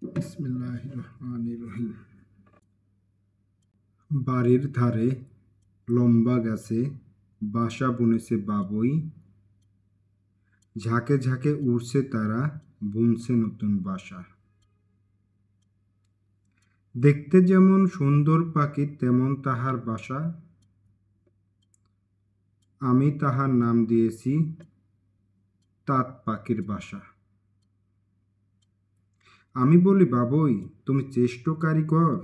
বিসমিল্লাহির রহমানির রহিম। বাড়ির ধারে লম্বা গাছে বাসা বুনেছে বাবুই, ঝাঁকে ঝাঁকে উড়ছে তারা, বুনছে নতুন বাসা। দেখতে যেমন সুন্দর পাখি তেমন তাহার বাসা, আমি তাহার নাম দিয়েছি তাঁত পাখির বাসা। আমি বলি, বাবুই তুমি চেষ্ট কারিগর,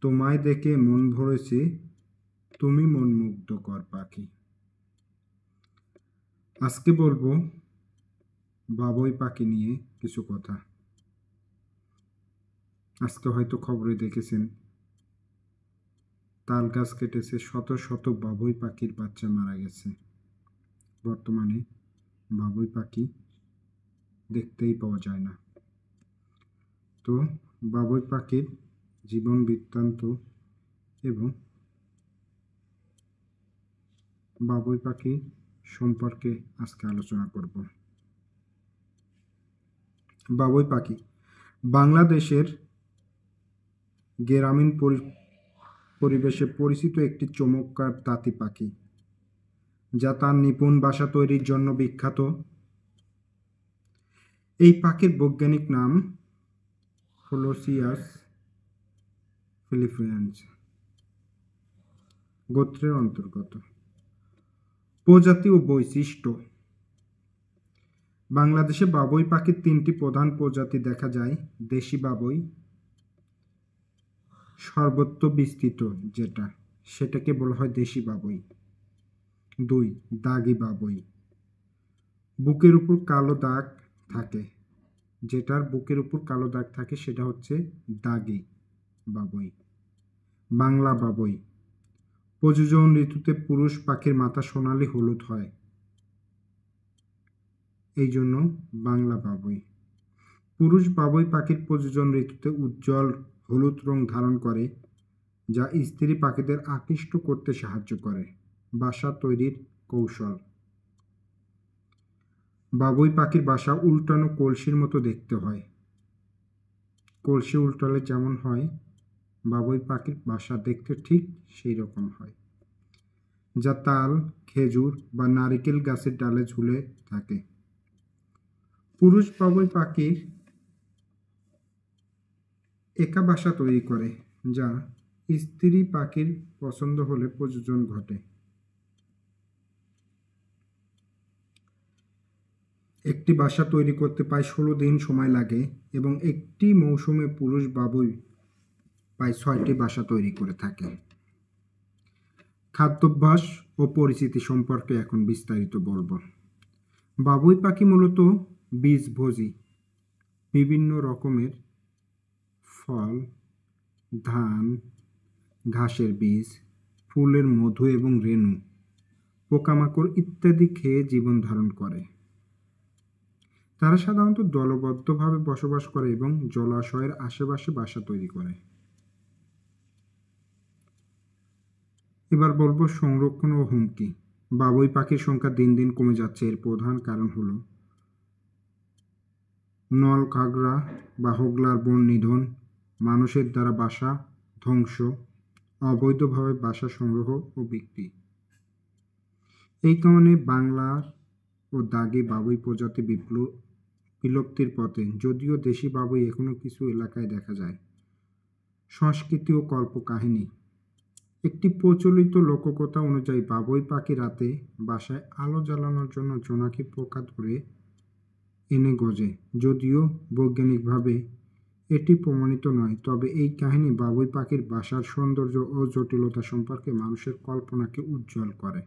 তোমায় দেখে মন ভরেছে, তুমি মন মুগ্ধকর পাখি। আজকে বলবো বাবুই পাখি নিয়ে কিছু কথা। আজকে হয়তো খবরে দেখেছেন তাল গাছ কেটেছে, শত শত বাবুই পাখির বাচ্চা মারা গেছে। বর্তমানে বাবুই পাখি দেখতেই পাওয়া যায় না। তো বাবুই পাখির জীবন বৃত্তান্ত এবং বাবুই পাখি সম্পর্কে আজকে আলোচনা করব। বাবুই পাখি বাংলাদেশের গ্রামীণ পরিবেশে পরিচিত একটি চমৎকার তাঁতি পাখি, যা তার নিপুণ বাসা তৈরির জন্য বিখ্যাত। এই পাখির বৈজ্ঞানিক নাম ফোলোসিয়াস ফিলিপিয়ান্স গোত্রের অন্তর্গত। প্রজাতি ও বৈশিষ্ট্য। বাংলাদেশে বাবুই পাখির তিনটি প্রধান প্রজাতি দেখা যায়। দেশি বাবুই সর্বত্র বিস্তৃত, সেটাকে বলা হয় দেশি বাবুই। 2. দাগি বাবুই, বুকের উপর কালো দাগ থাকে, যেটার বুকের উপর কালো দাগ থাকে সেটা হচ্ছে দাগি বাবুই। বাংলা বাবুই, প্রজনন ঋতুতে পুরুষ পাখির মাথা সোনালি হলুদ হয়, এই জন্য বাংলা বাবুই। পুরুষ বাবুই পাখির প্রজনন ঋতুতে উজ্জ্বল হলুদ রং ধারণ করে, যা স্ত্রী পাখিদের আকৃষ্ট করতে সাহায্য করে। বাসা তৈরির কৌশল। বাবুই পাখির বাসা উল্টানো কলসির মতো দেখতে হয়। কলসি উল্টালে যেমন হয়, বাবুই পাখির বাসা দেখতে ঠিক সেই রকম হয়, যা তাল, খেজুর বা নারিকেল গাছের ডালে ঝুলে থাকে। পুরুষ বাবুই পাখির একা বাসা তৈরি করে, যা স্ত্রী পাখির পছন্দ হলে প্রজনন ঘটে। একটি বাসা তৈরি করতে প্রায় 16 দিন সময় লাগে এবং একটি মৌসুমে পুরুষ বাবুই প্রায় 6টি বাসা তৈরি করে থাকে। খাদ্যাভ্যাস ও পরিচিতি সম্পর্কে এখন বিস্তারিত বলবো। বাবুই পাখি মূলত বীজভোজী। বিভিন্ন রকমের ফল, ধান, ঘাসের বীজ, ফুলের মধু এবং রেণু, পোকামাকড় ইত্যাদি খেয়ে জীবন ধারণ করে। তারা সাধারণত দলবদ্ধভাবে বসবাস করে এবং জলাশয়ের আশেপাশে বাসা তৈরি করে। এবার বলবো সংরক্ষণ ও হুমকি। বাবুই পাখির সংখ্যা দিন দিন কমে যাচ্ছে। এর প্রধান কারণ হলো নলখাগড়া বা হোগলার বন নিধন, মানুষের দ্বারা বাসা ধ্বংস, অবৈধভাবে বাসা সংগ্রহ ও বিক্রি। এই কারণে বাংলার ও দাগি বাবুই প্রজাতি বিলুপ্তির পথে, যদিও দেশি বাবুই এখনো কিছু এলাকায় দেখা যায়। সংস্কৃতি ও কল্পকাহিনী। একটি প্রচলিত লোককথা অনুযায়ী বাবুই পাখি রাতে বাসায় আলো জ্বালানোর জন্য জোনাকি পোকা ধরে এনে গজে। যদিও বৈজ্ঞানিকভাবে এটি প্রমাণিত নয়, তবে এই কাহিনী বাবুই পাখির বাসার সৌন্দর্য ও জটিলতা সম্পর্কে মানুষের কল্পনাকে উজ্জ্বল করে।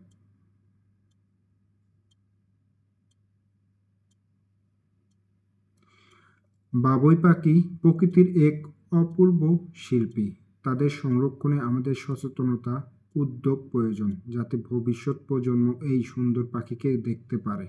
বাবুই পাখি প্রকৃতির এক অপূর্ব শিল্পী। তাদের সংরক্ষণে আমাদের সচেতনতা, উদ্যোগ প্রয়োজন, যাতে ভবিষ্যৎ প্রজন্ম এই সুন্দর পাখিকে দেখতে পারে।